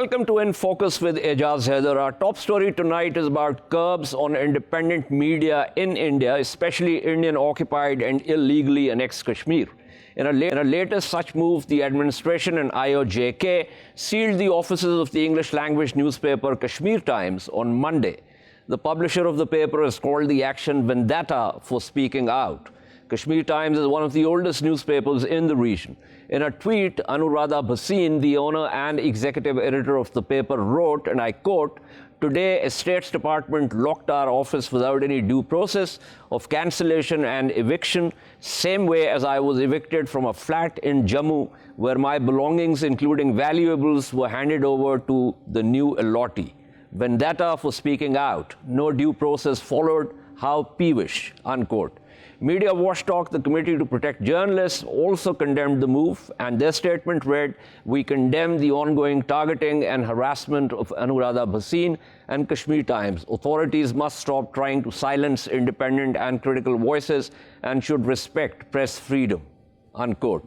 Welcome to In Focus with Ejaz Haider. Our top story tonight is about curbs on independent media in India, especially Indian-occupied and illegally annexed Kashmir. In a latest such move, the administration and IOJK sealed the offices of the English-language newspaper Kashmir Times on Monday. The publisher of the paper has called the action vendetta for speaking out. Kashmir Times is one of the oldest newspapers in the region. In a tweet, Anuradha Bhasin, the owner and executive editor of the paper, wrote, and I quote, "Today, a State's Department locked our office without any due process of cancellation and eviction, same way as I was evicted from a flat in Jammu, where my belongings, including valuables, were handed over to the new allottee. Vendetta for speaking out. No due process followed. How peevish," unquote. Media watchdog, the Committee to Protect Journalists, also condemned the move, and their statement read, "We condemn the ongoing targeting and harassment of Anuradha Bhasin and Kashmir Times. Authorities must stop trying to silence independent and critical voices and should respect press freedom," unquote.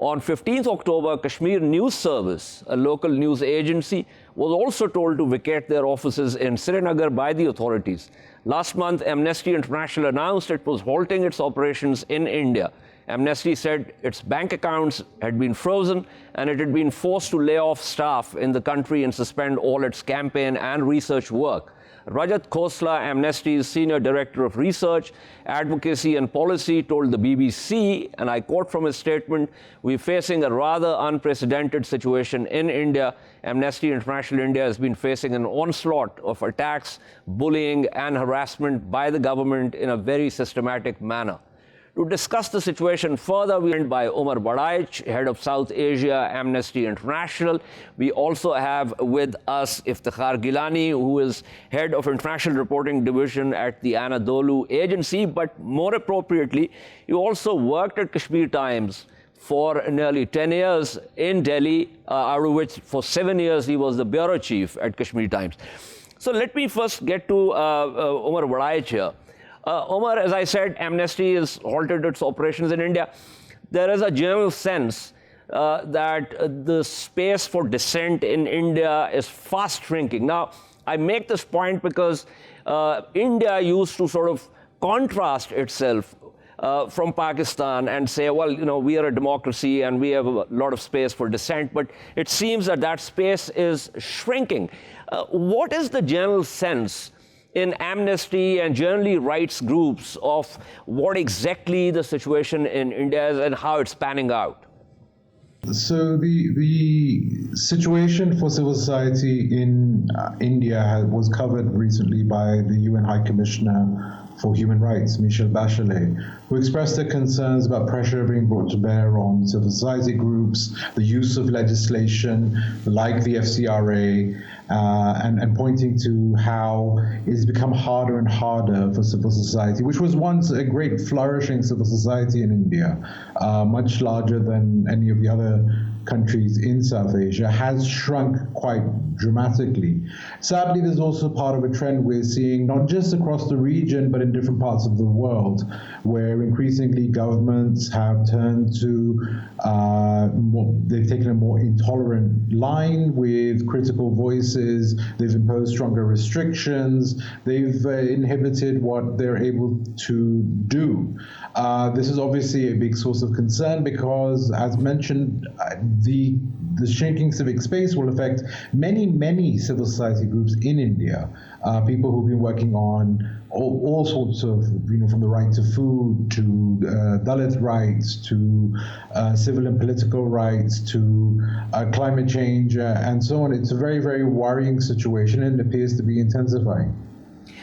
On 15th October, Kashmir News Service, a local news agency, was also told to vacate their offices in Srinagar by the authorities. Last month, Amnesty International announced it was halting its operations in India. Amnesty said its bank accounts had been frozen and it had been forced to lay off staff in the country and suspend all its campaign and research work. Rajat Khosla, Amnesty's Senior Director of Research, Advocacy and Policy, told the BBC, and I quote from his statement, "We're facing a rather unprecedented situation in India. Amnesty International India has been facing an onslaught of attacks, bullying and harassment by the government in a very systematic manner." To discuss the situation further, we are joined by Omar, Head of South Asia, Amnesty International. We also have with us Iftikhar Gilani, who is Head of International Reporting Division at the Anadolu Agency. But more appropriately, you also worked at Kashmir Times for nearly 10 years in Delhi, out of which for 7 years he was the bureau chief at Kashmir Times. So let me first get to Omar Waraich here. Omar, as I said, Amnesty has halted its operations in India. There is a general sense that the space for dissent in India is fast shrinking. Now, I make this point because India used to sort of contrast itself from Pakistan and say, well, you know, we are a democracy and we have a lot of space for dissent, but it seems that that space is shrinking. What is the general sense in Amnesty and generally rights groups of what exactly the situation in India is and how it's panning out? So the situation for civil society in India was covered recently by the UN High Commissioner for Human Rights, Michelle Bachelet, who expressed their concerns about pressure being brought to bear on civil society groups, the use of legislation like the FCRA, and pointing to how it's become harder and harder for civil society, which was once a great flourishing civil society in India, much larger than any of the other countries in South Asia, has shrunk quite dramatically. Sadly, there's also part of a trend we're seeing, not just across the region, but in different parts of the world, where increasingly governments have turned to, they've taken a more intolerant line with critical voices, they've imposed stronger restrictions, they've inhibited what they're able to do. This is obviously a big source of concern because, as mentioned, the shrinking civic space will affect many civil society groups in India, people who've been working on all sorts of, from the right to food, to Dalit rights, to civil and political rights, to climate change, and so on. It's a very, very worrying situation and it appears to be intensifying.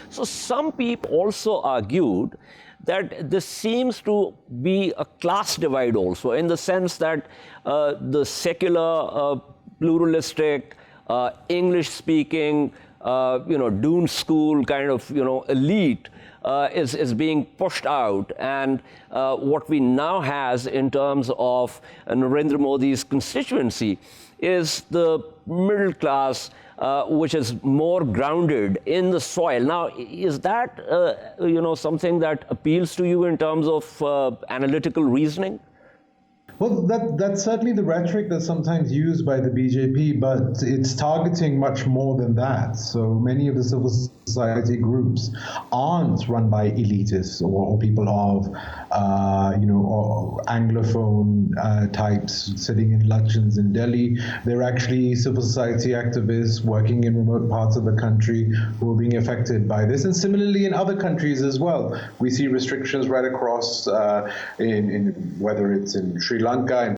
So some people also argued that this seems to be a class divide also, in the sense that the secular, pluralistic, English-speaking, Doon school kind of, elite is being pushed out. And what we now has in terms of Narendra Modi's constituency is the middle class, which is more grounded in the soil. Now, is that, something that appeals to you in terms of analytical reasoning? Well, that's certainly the rhetoric that's sometimes used by the BJP, but it's targeting much more than that. So many of the civil society groups aren't run by elitists or people of, or Anglophone types sitting in luncheons in Delhi. They're actually civil society activists working in remote parts of the country who are being affected by this. And similarly in other countries as well. We see restrictions right across, in whether it's in Sri Lanka,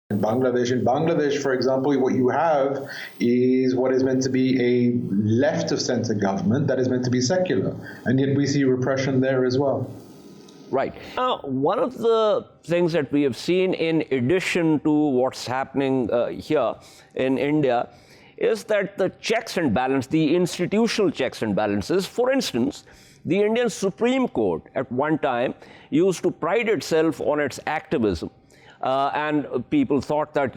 in Bangladesh. In Bangladesh, for example, what you have is what is meant to be a left of center government that is meant to be secular. And yet we see repression there as well. Right. Now, one of the things that we have seen in addition to what's happening here in India is that the checks and balance, the institutional checks and balances, for instance, the Indian Supreme Court at one time used to pride itself on its activism. And people thought that,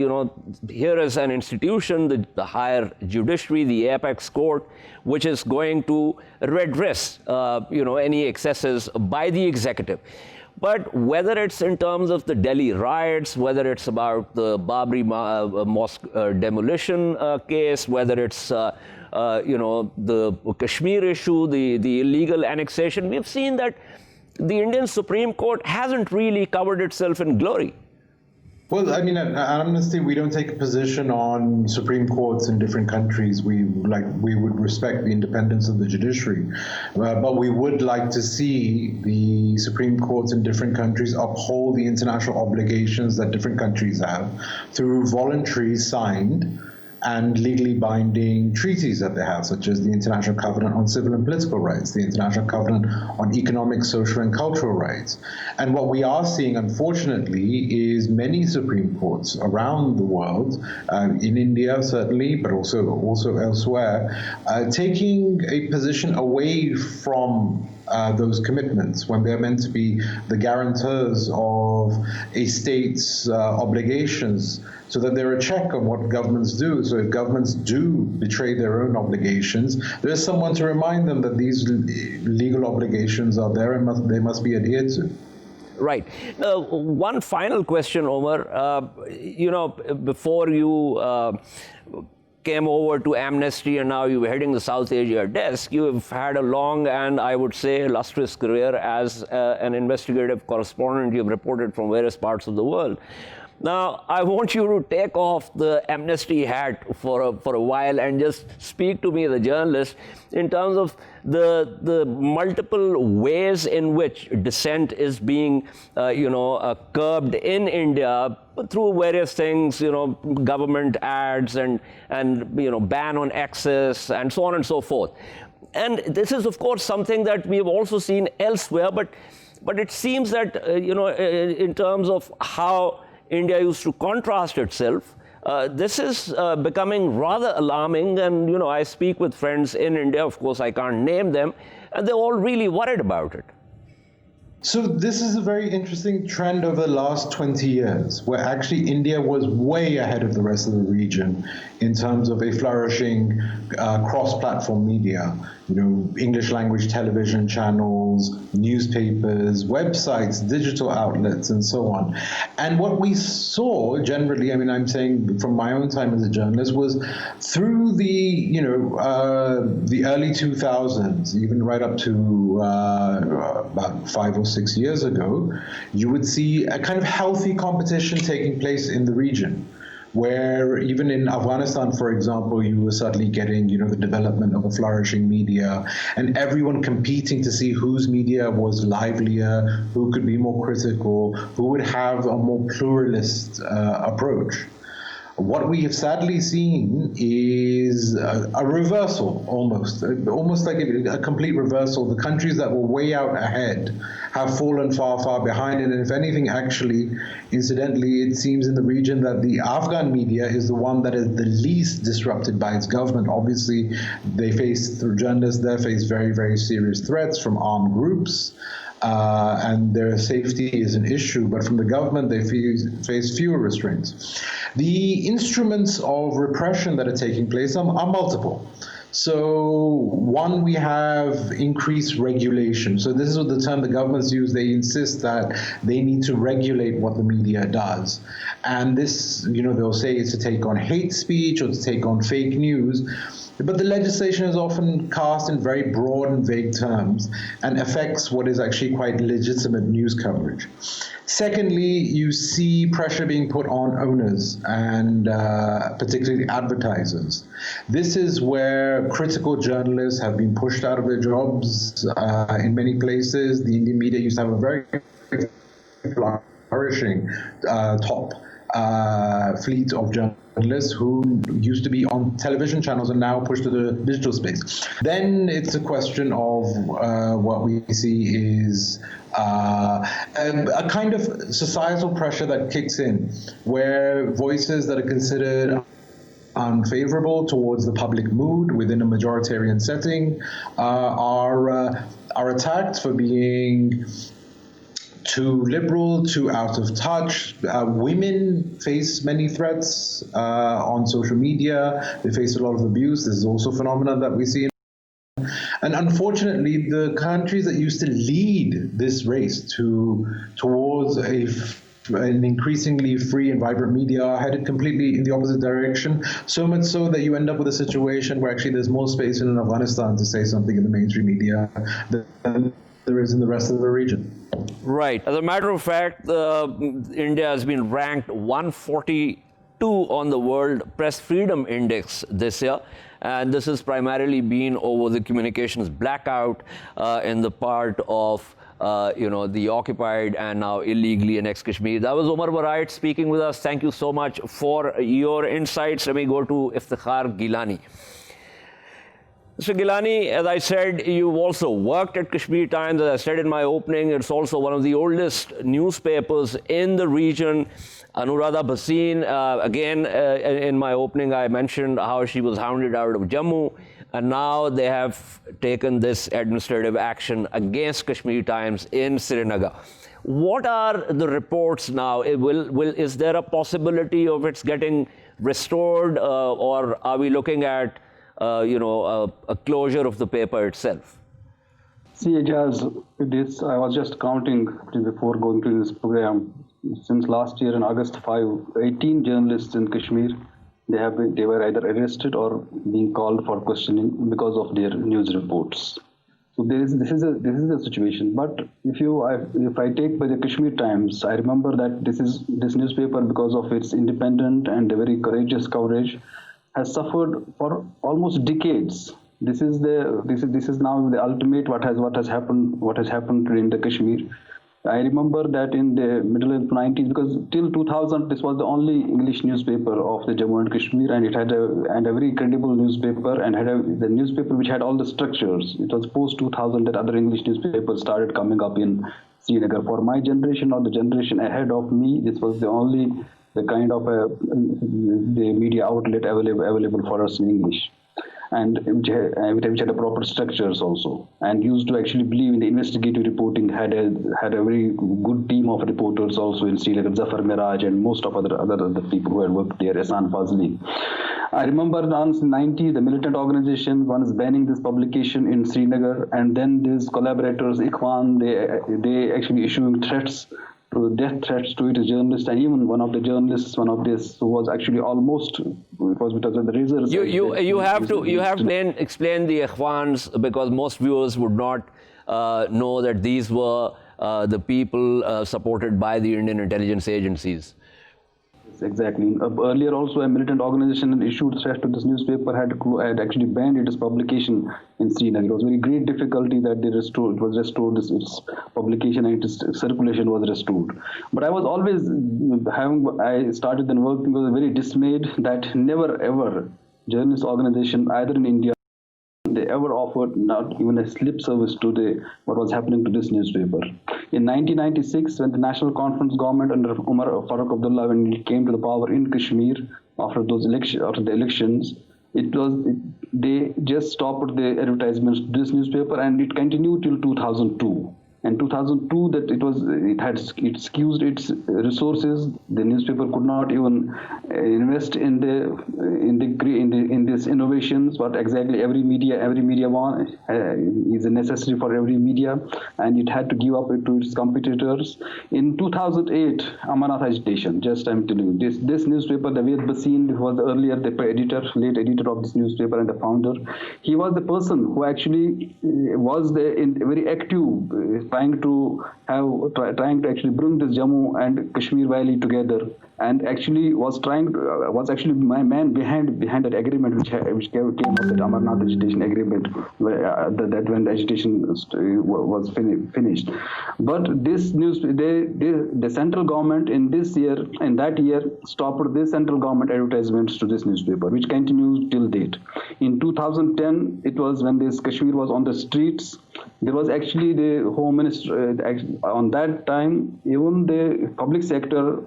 here is an institution, the higher judiciary, the apex court, which is going to redress, any excesses by the executive. But whether it's in terms of the Delhi riots, whether it's about the Babri mosque demolition case, whether it's the Kashmir issue, the illegal annexation, we've seen that the Indian Supreme Court hasn't really covered itself in glory. Well, I mean, at Amnesty, we don't take a position on Supreme Courts in different countries. We would respect the independence of the judiciary, but we would like to see the Supreme Courts in different countries uphold the international obligations that different countries have through voluntary signed and legally binding treaties that they have, such as the International Covenant on Civil and Political Rights, the International Covenant on Economic, Social, and Cultural Rights. And what we are seeing, unfortunately, is many Supreme Courts around the world, in India certainly, but also elsewhere, taking a position away from those commitments when they're meant to be the guarantors of a state's obligations, so that they're a check on what governments do. So if governments do betray their own obligations, there's someone to remind them that these legal obligations are there and they must be adhered to. Right. One final question, Omar. Before you came over to Amnesty and now you're heading the South Asia desk, you've had a long and I would say illustrious career as an investigative correspondent. You've reported from various parts of the world. Now, I want you to take off the Amnesty hat for a while and just speak to me, the journalist, in terms of the multiple ways in which dissent is being, curbed in India through various things, government ads and ban on access and so on and so forth. And this is, of course, something that we have also seen elsewhere, but it seems that, in terms of how India used to contrast itself, this is becoming rather alarming. And, I speak with friends in India, of course, I can't name them, and they're all really worried about it. So this is a very interesting trend over the last 20 years, where actually India was way ahead of the rest of the region in terms of a flourishing cross-platform media, English language television channels, newspapers, websites, digital outlets, and so on. And what we saw generally, I'm saying from my own time as a journalist, was through the early 2000s, even right up to about 5 or 6 years ago, you would see a kind of healthy competition taking place in the region, where even in Afghanistan, for example, you were suddenly getting, the development of a flourishing media and everyone competing to see whose media was livelier, who could be more critical, who would have a more pluralist approach. What we have sadly seen is a reversal, almost like a complete reversal. The countries that were way out ahead have fallen far, far behind. And if anything, actually, incidentally, it seems in the region that the Afghan media is the one that is the least disrupted by its government. Obviously, journalists there face very, very serious threats from armed groups. And their safety is an issue, but from the government they face fewer restraints. The instruments of repression that are taking place are multiple. So one, we have increased regulation. So this is what the term the governments use. They insist that they need to regulate what the media does. And this, they'll say it's to take on hate speech or to take on fake news. But the legislation is often cast in very broad and vague terms and affects what is actually quite legitimate news coverage. Secondly, you see pressure being put on owners and particularly advertisers. This is where critical journalists have been pushed out of their jobs in many places. The Indian media used to have a very flourishing top fleet of journalists who used to be on television channels and now pushed to the digital space. Then it's a question of what we see is a kind of societal pressure that kicks in, where voices that are considered unfavorable towards the public mood within a majoritarian setting are attacked for being too liberal, too out of touch. Women face many threats on social media. They face a lot of abuse. This is also a phenomenon that we see. And unfortunately, the countries that used to lead this race towards an increasingly free and vibrant media are headed completely in the opposite direction, so much so that you end up with a situation where actually there's more space in Afghanistan to say something in the mainstream media than there is in the rest of the region. Right. As a matter of fact, India has been ranked 142 on the World Press Freedom Index this year. And this has primarily been over the communications blackout in the part of, the occupied and now illegally annexed Kashmir. That was Omar Waraich speaking with us. Thank you so much for your insights. Let me go to Iftikhar Gilani. Mr. Gilani, as I said, you've also worked at Kashmir Times. As I said in my opening, it's also one of the oldest newspapers in the region. Anuradha Bhasin, again, in my opening, I mentioned how she was hounded out of Jammu, and now they have taken this administrative action against Kashmir Times in Srinagar. What are the reports now? Is there a possibility of its getting restored, or are we looking at a closure of the paper itself? See, Ejaz, this I was just counting before going to this program. Since last year, in August 5, 18 journalists in Kashmir, they were either arrested or being called for questioning because of their news reports. So this is the situation. But if I take by the Kashmir Times, I remember that this newspaper, because of its independent and very courageous coverage, has suffered for almost decades. This is now the ultimate what has happened in the Kashmir. I remember that in the middle of the 90s, because till 2000 this was the only English newspaper of the Jammu and Kashmir, and it had a very credible newspaper and had the newspaper which had all the structures. It was post 2000 that other English newspapers started coming up in Srinagar. For my generation or the generation ahead of me, this was the kind of the media outlet available for us in English, and which had a proper structures also, and used to actually believe in the investigative reporting. Had a very good team of reporters also in Srinagar, Zafar Miraj and most of other people who had worked there, Ehsan Fazli. I remember in the 90s, the militant organization was banning this publication in Srinagar, and then these collaborators, Ikhwan, they actually issuing death threats to its journalists, and even one of the journalists, who was actually almost, it was because of the reasons. You have to explain the Ikhwans, because most viewers would not know that these were the people supported by the Indian intelligence agencies. Exactly. Earlier also, a militant organization issued threats to this newspaper had actually banned its publication in Srinagar. It was very great difficulty that its publication and its circulation was restored. But I was always I started then working, was very dismayed that never ever journalist organization either in India they ever offered not even a slip service to what was happening to this newspaper. In 1996, when the National Conference government under Omar Farooq Abdullah, when it came to the power in Kashmir after the elections, they just stopped the advertisements to this newspaper, and it continued till 2002. And 2002, that it squeezed its resources. The newspaper could not even invest in these innovations. What exactly every media want is necessary for every media, and it had to give up to its competitors. In 2008, Amarnath agitation. Just I'm telling you, this newspaper, the Ejaz Haider was earlier the late editor of this newspaper and the founder. He was the person who actually was very active, trying to actually bring this Jammu and Kashmir Valley together, and actually was actually my man behind that agreement which came of that Amarnath agitation agreement, that when the agitation was finished. But this the central government in that year stopped this central government advertisements to this newspaper, which continues till date. In 2010, it was when this Kashmir was on the streets. There was actually the Home Minister on that time. Even the public sector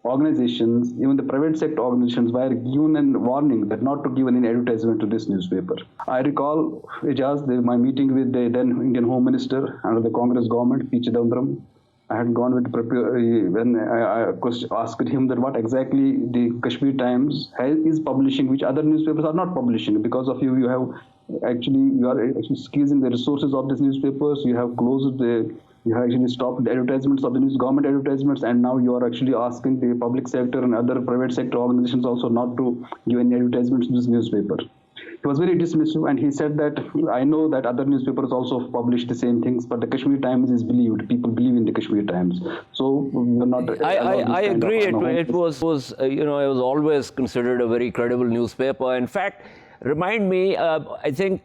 organizations, even the private sector organizations, were given a warning that not to give any advertisement to this newspaper. I recall, Ejaz, my meeting with the then Indian Home Minister under the Congress government, P. Chidambaram. I had gone with when I asked him that what exactly the Kashmir Times is publishing, which other newspapers are not publishing. Because of you are actually squeezing the resources of these newspapers. You have actually stopped the advertisements of the government advertisements, and now you are actually asking the public sector and other private sector organizations also not to give any advertisements to this newspaper. He was very dismissive, and he said that I know that other newspapers also publish the same things, but the Kashmir Times is believed. People believe in the Kashmir Times, so we're not. I agree. It was it was always considered a very credible newspaper. In fact, remind me, I think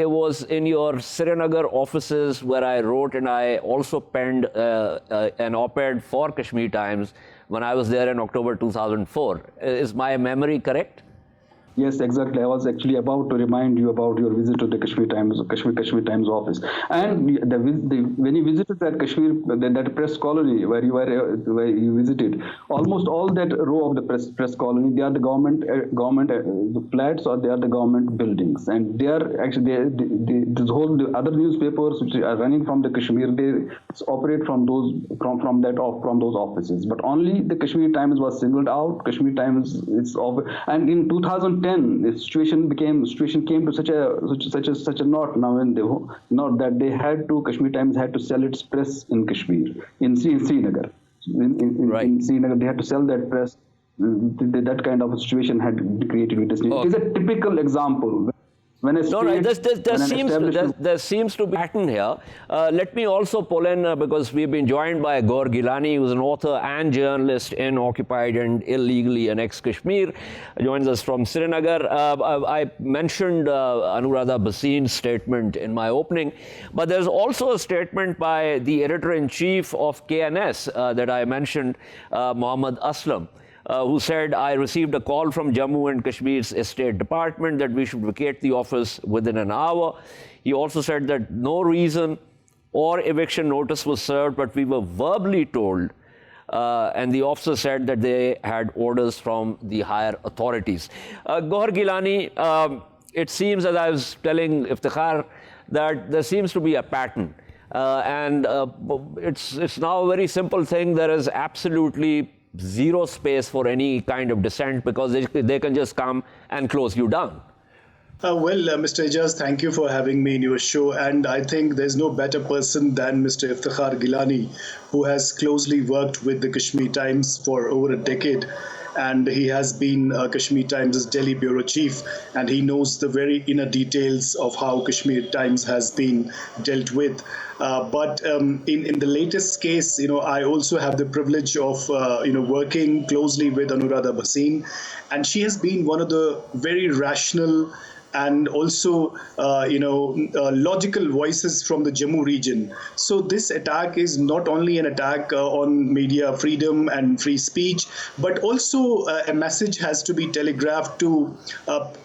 it was in your Srinagar offices where I wrote, and I also penned an op-ed for Kashmir Times when I was there in October 2004. Is my memory correct? Yes, exactly. I was actually about to remind you about your visit to the Kashmir Times office. And when you visited that that press colony where you visited, almost all that row of the press colony, they are the government the flats, or they are the government buildings, and they are actually the other newspapers which are running from the Kashmir, they operate from those offices. But only the Kashmir Times was singled out. Kashmir Times and in 2010, the situation came to such a knot now, that Kashmir Times had to sell its press in Kashmir, in Srinagar. In Srinagar, they had to sell that press. That kind of a situation had been created with this. It is a typical example. There seems to be a pattern here. Let me also pull in, because we've been joined by Gowhar Gilani, who's an author and journalist in occupied and illegally annexed Kashmir, joins us from Srinagar. I mentioned Anuradha Bhasin's statement in my opening, but there's also a statement by the editor-in-chief of KNS that I mentioned, Muhammad Aslam, who said, I received a call from Jammu and Kashmir's State Department that we should vacate the office within an hour. He also said that no reason or eviction notice was served, but we were verbally told, and the officer said that they had orders from the higher authorities. Gowhar Gilani, it seems, as I was telling Iftikhar, that there seems to be a pattern. And it's now a very simple thing. There is absolutely zero space for any kind of dissent, because they can just come and close you down. Mr. Ejaz, thank you for having me in your show. And I think there's no better person than Mr. Iftikhar Gilani, who has closely worked with the Kashmir Times for over a decade. And he has been Kashmir Times' Delhi bureau chief, and he knows the very inner details of how Kashmir Times has been dealt with. But in the latest case, I also have the privilege of working closely with Anuradha Bhasin, and she has been one of the very rational and also, logical voices from the Jammu region. So this attack is not only an attack on media freedom and free speech, but also a message has to be telegraphed to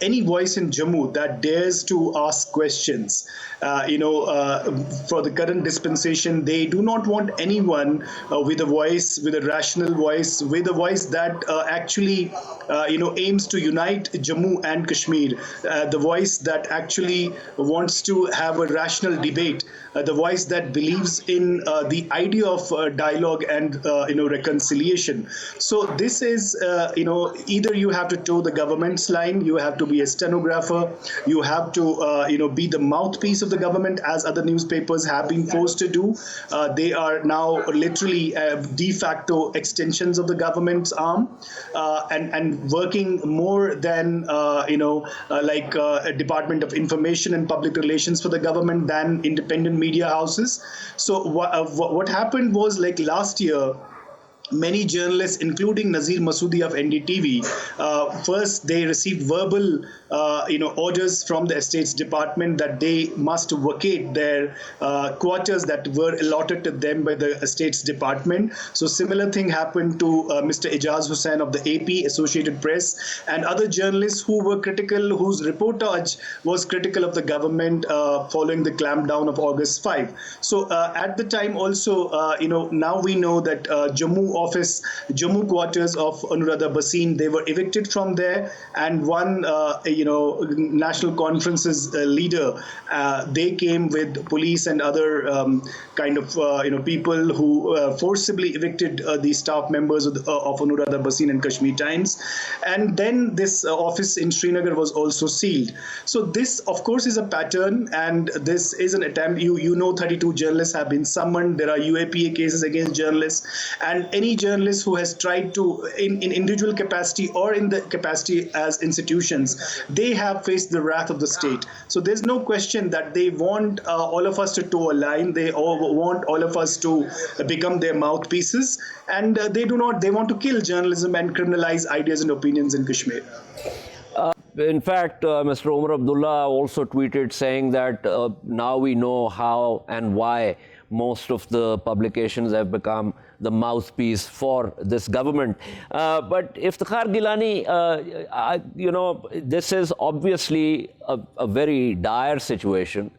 any voice in Jammu that dares to ask questions. For the current dispensation, they do not want anyone with a voice, with a rational voice, with a voice that actually, aims to unite Jammu and Kashmir. The voice that actually wants to have a rational debate, the voice that believes in the idea of dialogue and reconciliation. So this is either you have to toe the government's line, you have to be a stenographer, you have to be the mouthpiece of the government, as other newspapers have been forced to do. They are now literally de facto extensions of the government's arm, and working more than like a Department of Information and Public Relations for the government than independent media houses. So what happened was, like last year, many journalists, including Nazir Masoodi of NDTV, first they received verbal, orders from the Estates Department that they must vacate their quarters that were allotted to them by the Estates Department. So similar thing happened to Mr. Ejaz Hussain of the AP, Associated Press, and other journalists who were critical, whose reportage was critical of the government following the clampdown of August 5. So at the time also, now we know that Jammu quarters of Anuradha Bhasin, they were evicted from there, and one National Conference's leader, they came with police and other people who forcibly evicted the staff members of Anuradha Bhasin and Kashmir Times, and then this office in Srinagar was also sealed. So this, of course, is a pattern, and this is an attempt. 32 journalists have been summoned. There are UAPA cases against journalists, and any journalist who has tried to, in individual capacity or in the capacity as institutions, they have faced the wrath of the state. So there's no question that they want all of us to toe a line. They want all of us to become their mouthpieces, and they want to kill journalism and criminalize ideas and opinions in Kashmir. In fact, Mr. Omar Abdullah also tweeted saying that now we know how and why most of the publications have become the mouthpiece for this government. But Iftikhar Gilani, this is obviously a very dire situation.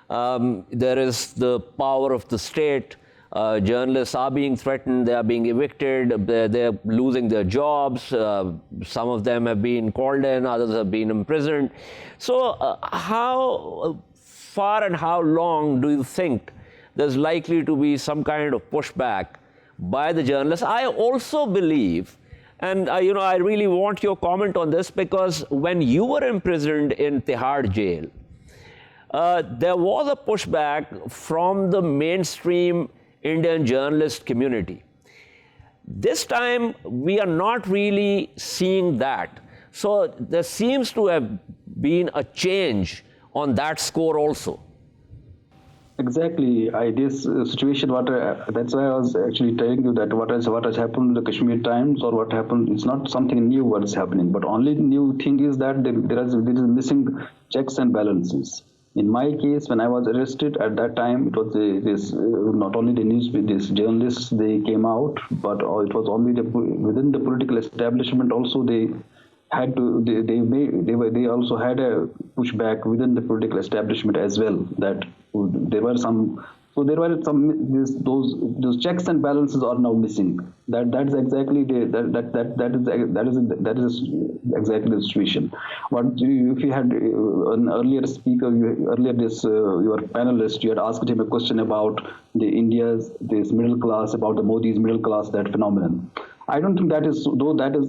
There is the power of the state. Journalists are being threatened, they are being evicted, they're losing their jobs. Some of them have been called in, others have been imprisoned. So how far and how long do you think there's likely to be some kind of pushback by the journalists? I also believe, and I really want your comment on this, because when you were imprisoned in Tihar jail, there was a pushback from the mainstream Indian journalist community. This time, we are not really seeing that. So there seems to have been a change on that score also. Exactly. This situation, that's why I was actually telling you that what has happened to the Kashmir Times, or what happened, it's not something new what is happening, but only new thing is that there is missing checks and balances. In my case, when I was arrested at that time, it was not only these journalists, they came out, but it was only within the political establishment also they had to, they also had a pushback within the political establishment as well, that there were some, so there were some, those checks and balances are now missing. That's exactly that is exactly the situation. But if you had an earlier speaker, your panelist, you had asked him a question about this middle class, about the Modi's middle class, that phenomenon. I don't think that is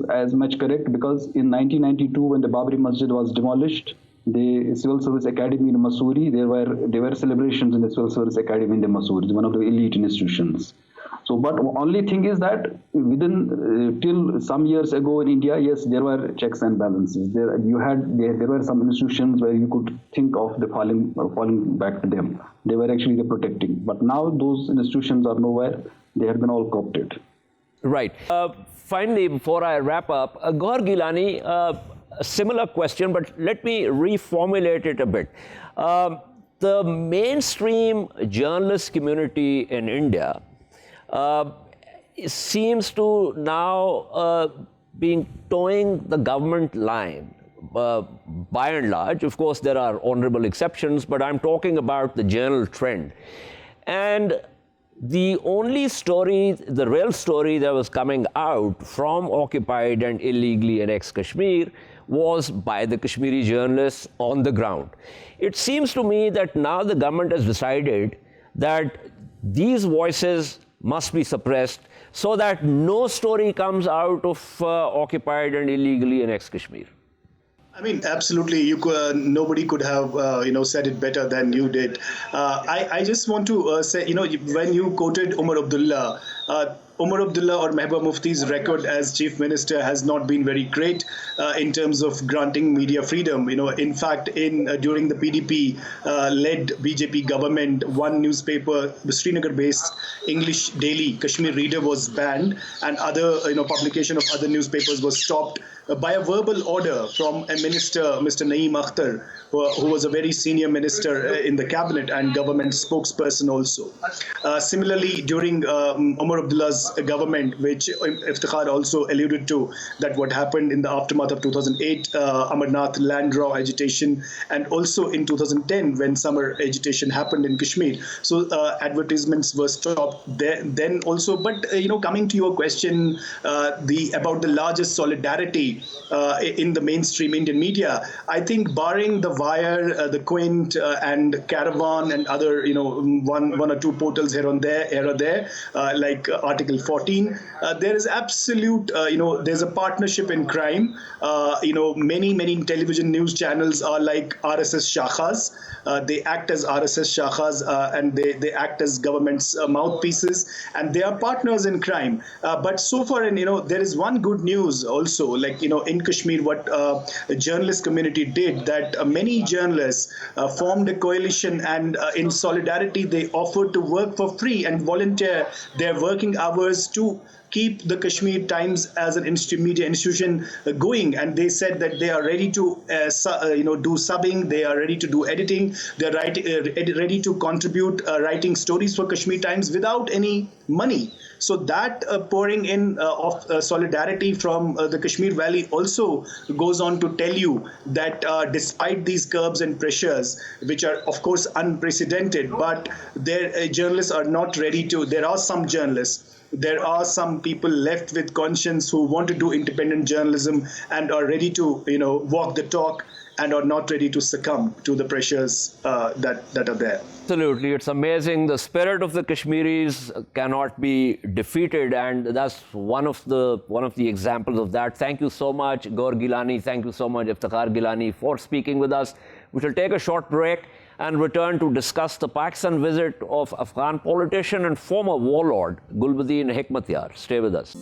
as much correct, because in 1992, when the Babri Masjid was demolished, the Civil Service Academy in Mussoorie, there were celebrations in the Civil Service Academy in the Mussoorie, one of the elite institutions. So, but only thing is that within till some years ago in India, yes, there were checks and balances. There were some institutions where you could think of the falling back to them. They were actually the protecting. But now those institutions are nowhere. They have been all co-opted. Right. Finally, before I wrap up, Gowhar Gilani, a similar question, but let me reformulate it a bit. The mainstream journalist community in India seems to now be towing the government line by and large. Of course, there are honorable exceptions, but I'm talking about the general trend. And the only story, the real story that was coming out from occupied and illegally annexed Kashmir was by the Kashmiri journalists on the ground. It seems to me that now the government has decided that these voices must be suppressed so that no story comes out of occupied and illegally annexed Kashmir. I mean, absolutely. Nobody could have, said it better than you did. I just want to say, when you quoted Omar Abdullah or Mehbooba Mufti's record as chief minister has not been very great in terms of granting media freedom. In fact, during the PDP-led BJP government, one newspaper, the Srinagar-based English daily Kashmir Reader, was banned, and other, publication of other newspapers was stopped by a verbal order from a minister, Mr. Naeem Akhtar, who was a very senior minister in the cabinet and government spokesperson also. Similarly, during Omar Abdullah's government, which Iftikhar also alluded to, that what happened in the aftermath of 2008 Amarnath land draw agitation, and also in 2010 when summer agitation happened in Kashmir. So advertisements were stopped then also. But coming to your question about the largest solidarity in the mainstream Indian media, I think barring the Wire, the Quint, and Caravan, and other one or two portals here or there, like Article 14, there is absolute there's a partnership in crime. Many television news channels are like RSS shakhas. They act as RSS shakhas, and they act as government's mouthpieces, and they are partners in crime. But so far, and there is one good news also, like in Kashmir, what the journalist community did, that many journalists formed a coalition, and in solidarity they offered to work for free and volunteer their working hours to keep the Kashmir Times as an media institution going. And they said that they are ready to do subbing, they are ready to do editing, they are ready to contribute writing stories for Kashmir Times without any money. So that pouring in of solidarity from the Kashmir Valley also goes on to tell you that despite these curbs and pressures, which are of course unprecedented, but their journalists are not ready to. There are some journalists. There are some people left with conscience who want to do independent journalism and are ready to, walk the talk, and are not ready to succumb to the pressures that are there. Absolutely. It's amazing. The spirit of the Kashmiris cannot be defeated, and that's one of the examples of that. Thank you so much, Gowhar Gilani. Thank you so much, Iftikhar Gilani, for speaking with us. We shall take a short break and return to discuss the Pakistan visit of Afghan politician and former warlord Gulbuddin Hekmatyar. Stay with us.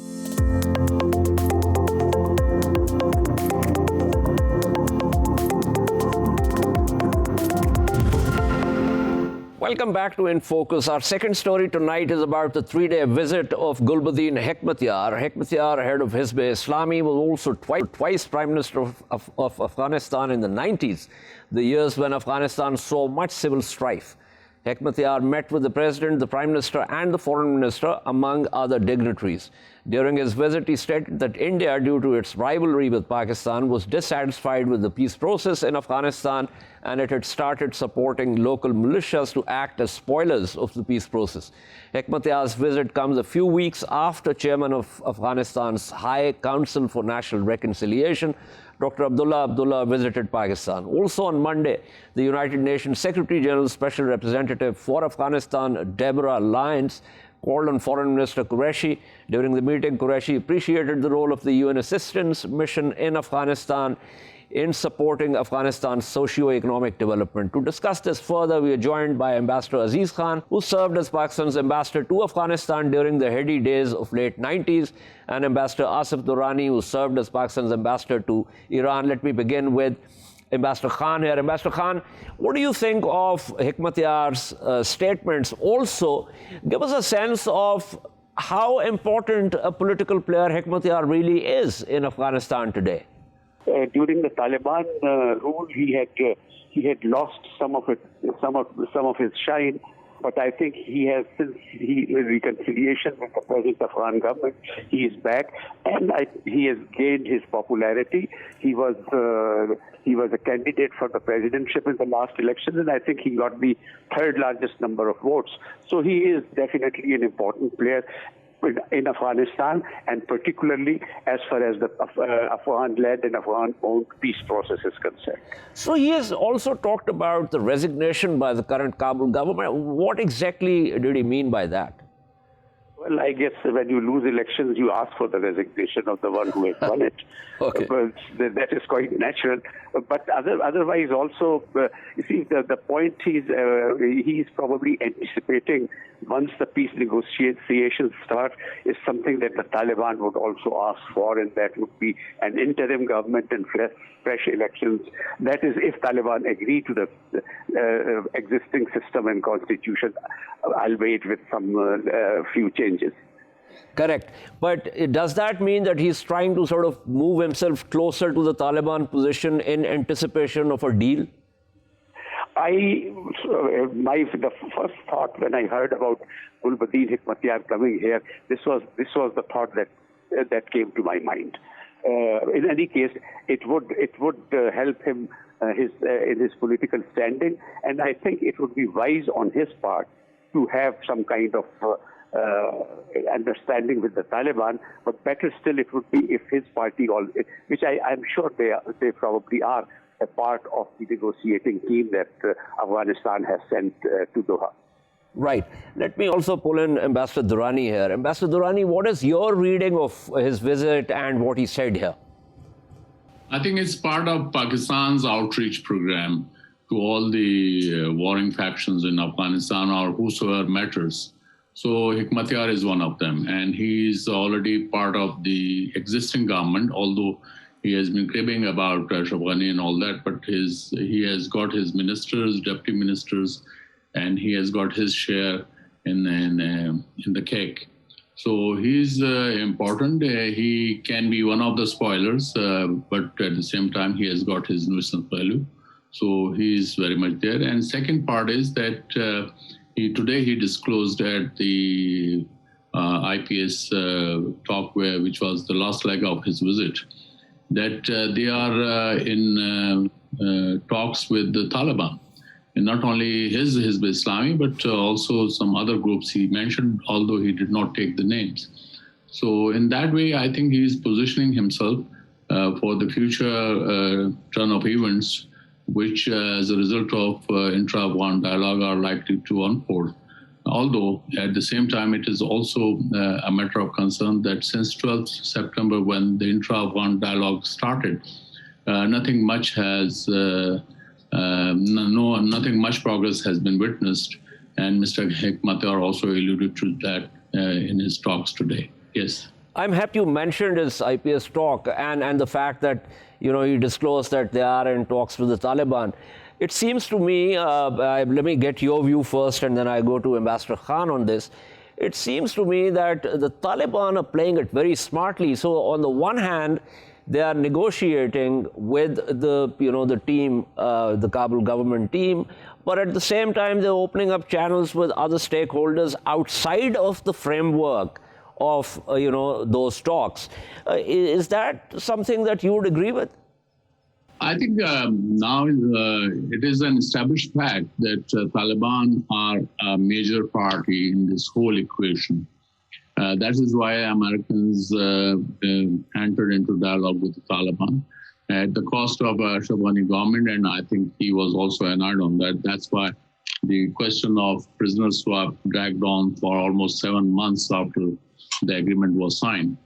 Welcome back to In Focus. Our second story tonight is about the three-day visit of Gulbuddin Hekmatyar. Hekmatyar, head of Hizb-e-Islami, was also twice Prime Minister of Afghanistan in the 90s, the years when Afghanistan saw much civil strife. Hekmatyar met with the President, the Prime Minister, and the Foreign Minister, among other dignitaries. During his visit, he stated that India, due to its rivalry with Pakistan, was dissatisfied with the peace process in Afghanistan, and it had started supporting local militias to act as spoilers of the peace process. Hekmatyar's visit comes a few weeks after Chairman of Afghanistan's High Council for National Reconciliation, Dr. Abdullah visited Pakistan. Also on Monday, the United Nations Secretary General Special Representative for Afghanistan, Deborah Lyons, called on Foreign Minister Qureshi. During the meeting, Qureshi appreciated the role of the UN assistance mission in Afghanistan in supporting Afghanistan's socio-economic development. To discuss this further, we are joined by Ambassador Aziz Khan, who served as Pakistan's ambassador to Afghanistan during the heady days of late 90s, and Ambassador Asif Durrani, who served as Pakistan's ambassador to Iran. Let me begin with Ambassador Khan here. Ambassador Khan, what do you think of Hekmatyar's statements? Also, give us a sense of how important a political player Hekmatyar really is in Afghanistan today. During the Taliban rule, he had lost some of his shine, But I think he has, since reconciliation with the present Afghan government, he is back, and he has gained his popularity. He was a candidate for the presidentship in the last election, and I think he got the third largest number of votes. So he is definitely an important player in Afghanistan, and particularly as far as the Afghan-led and Afghan-owned peace process is concerned. So he has also talked about the resignation by the current Kabul government. What exactly did he mean by that? Well, I guess when you lose elections, you ask for the resignation of the one who has won it. Okay. But that is quite natural. But otherwise also, you see, the point he's probably anticipating once the peace negotiations start is something that the Taliban would also ask for, and that would be an interim government and fresh elections. That is, if Taliban agree to the existing system and constitution, albeit with some few changes. Correct. But does that mean that he's trying to sort of move himself closer to the Taliban position in anticipation of a deal? The first thought when I heard about Gulbuddin Hekmatyar coming here, this was the thought that came to my mind. In any case, it would help him in his political standing, and I think it would be wise on his part to have some kind of understanding with the Taliban. But better still, it would be if his party, which I'm sure they probably are, a part of the negotiating team that Afghanistan has sent to Doha. Right. Let me also pull in Ambassador Durrani here. Ambassador Durrani, what is your reading of his visit and what he said here? I think it's part of Pakistan's outreach program to all the warring factions in Afghanistan or whosoever matters. So Hekmatyar is one of them, and he's already part of the existing government, although he has been cribbing about Ashraf Ghani and all that, but he has got his ministers, deputy ministers, and he has got his share in the cake. So he's important. He can be one of the spoilers, but at the same time, he has got his nuisance value. So he's very much there. And second part is that today he disclosed at the IPS talk, which was the last leg of his visit, that they are in talks with the Taliban. And not only Hizb Islami, but also some other groups he mentioned, although he did not take the names. So in that way, I think he is positioning himself for the future turn of events, which as a result of intra-Afghan dialogue are likely to unfold. Although at the same time, it is also a matter of concern that since 12th September, when the intra-Afghan dialogue started, nothing much progress has been witnessed, and Mr. Hekmatyar also alluded to that in his talks today. Yes. I'm happy you mentioned his IPS talk and the fact that he disclosed that they are in talks with the Taliban. It seems to me, let me get your view first, and then I go to Ambassador Khan on this. It seems to me that the Taliban are playing it very smartly. So on the one hand, they are negotiating with the team, the Kabul government team, but at the same time, they're opening up channels with other stakeholders outside of the framework of those talks. Is that something that you would agree with? I think now it is an established fact that Taliban are a major party in this whole equation. That is why Americans entered into dialogue with the Taliban at the cost of Ashraf Ghani government, and I think he was also annoyed on that. That's why the question of prisoner swap dragged on for almost 7 months after the agreement was signed.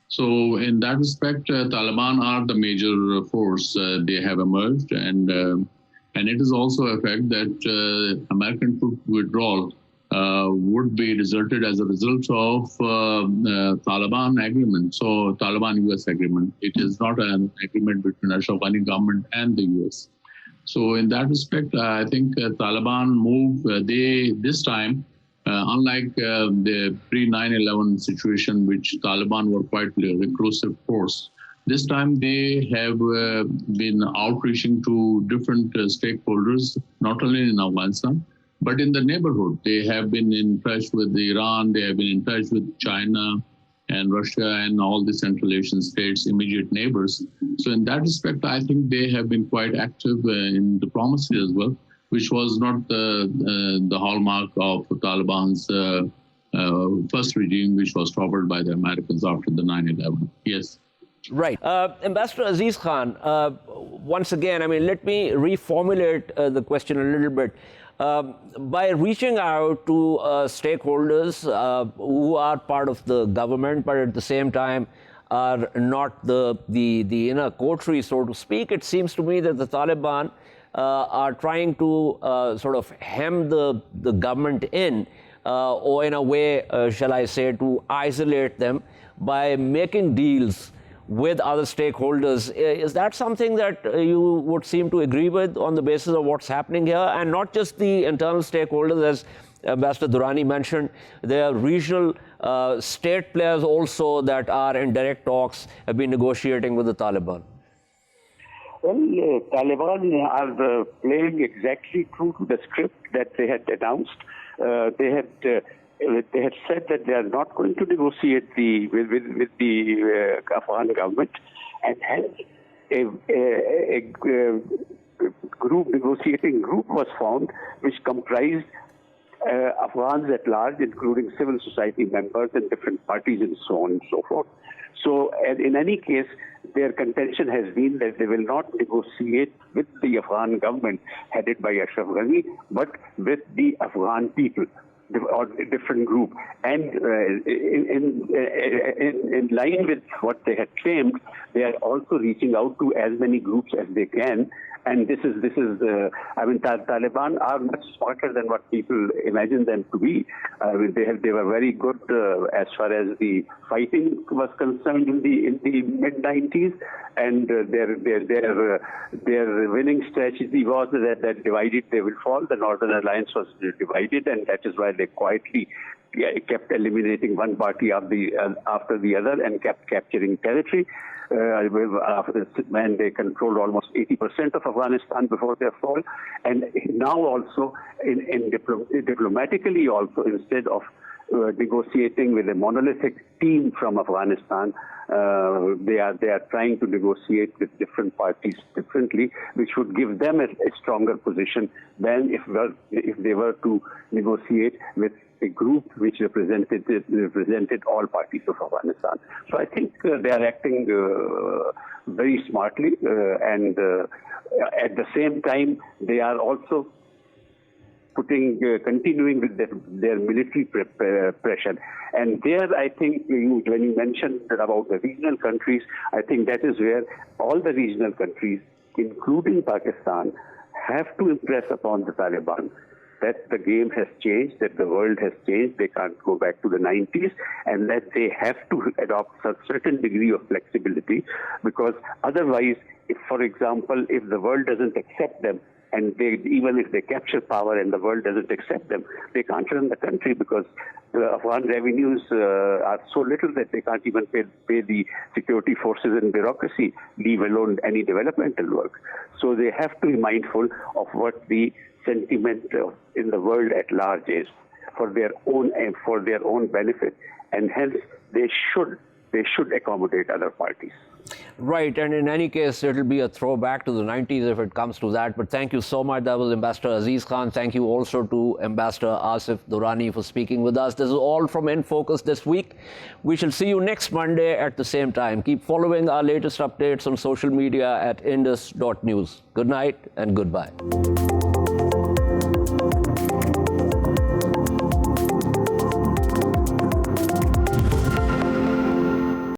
So in that respect, Taliban are the major force. They have emerged, and it is also a fact that American troop withdrawal would be resulted as a result of Taliban agreement. So Taliban-US agreement. It is not an agreement between Ashraf Ghani government and the US. So in that respect, I think Taliban move, this time, unlike the pre-9/11 situation, which Taliban were quite a reclusive force, this time they have been outreaching to different stakeholders, not only in Afghanistan, But in the neighborhood, they have been in touch with Iran, they have been in touch with China and Russia and all the Central Asian states, immediate neighbors. So in that respect, I think they have been quite active in diplomacy as well, which was not the hallmark of Taliban's first regime, which was toppled by the Americans after the 9/11. Yes. Right. Ambassador Aziz Khan, once again, I mean, let me reformulate the question a little bit. By reaching out to stakeholders who are part of the government, but at the same time are not the inner coterie, so to speak, it seems to me that the Taliban are trying to sort of hem the government in, or in a way, shall I say, to isolate them by making deals with other stakeholders. Is that something that you would seem to agree with on the basis of what's happening here? And not just the internal stakeholders, as Ambassador Durrani mentioned, there are regional state players also that are in direct talks, have been negotiating with the Taliban. Well, Taliban are playing exactly true to the script that they had announced. They had said that they are not going to negotiate with the Afghan government, and hence a negotiating group was formed, which comprised Afghans at large, including civil society members and different parties and so on and so forth. So in any case, their contention has been that they will not negotiate with the Afghan government headed by Ashraf Ghani, but with the Afghan people, or a different group. And in line with what they had claimed, they are also reaching out to as many groups as they can. And this is I mean, Taliban are much smarter than what people imagine them to be. I mean, they were very good as far as the fighting was concerned in the mid-90s, and their winning strategy was that divided they will fall. The Northern Alliance was divided, and that is why they quietly kept eliminating one party after the other and kept capturing territory. And they controlled almost 80% of Afghanistan before their fall. And now also, diplomatically also, instead of negotiating with a monolithic team from Afghanistan, they are trying to negotiate with different parties differently, which would give them a stronger position than if they were to negotiate with a group which represented all parties of Afghanistan. So I think they are acting very smartly, and at the same time they are also continuing with their military pressure. And there, I think, when you mentioned about the regional countries, I think that is where all the regional countries, including Pakistan, have to impress upon the Taliban that the game has changed, that the world has changed, they can't go back to the 90s, and that they have to adopt a certain degree of flexibility, because otherwise, for example, if the world doesn't accept them, and even if they capture power and the world doesn't accept them, they can't run the country, because the Afghan revenues are so little that they can't even pay the security forces and bureaucracy, leave alone any developmental work. So they have to be mindful of what the sentiment in the world at large is for their own benefit, and hence they should accommodate other parties. Right, and in any case, it'll be a throwback to the 90s if it comes to that. But thank you so much. That was Ambassador Aziz Khan. Thank you also to Ambassador Asif Durrani for speaking with us. This is all from In Focus this week. We shall see you next Monday at the same time. Keep following our latest updates on social media at indus.news. Good night and goodbye.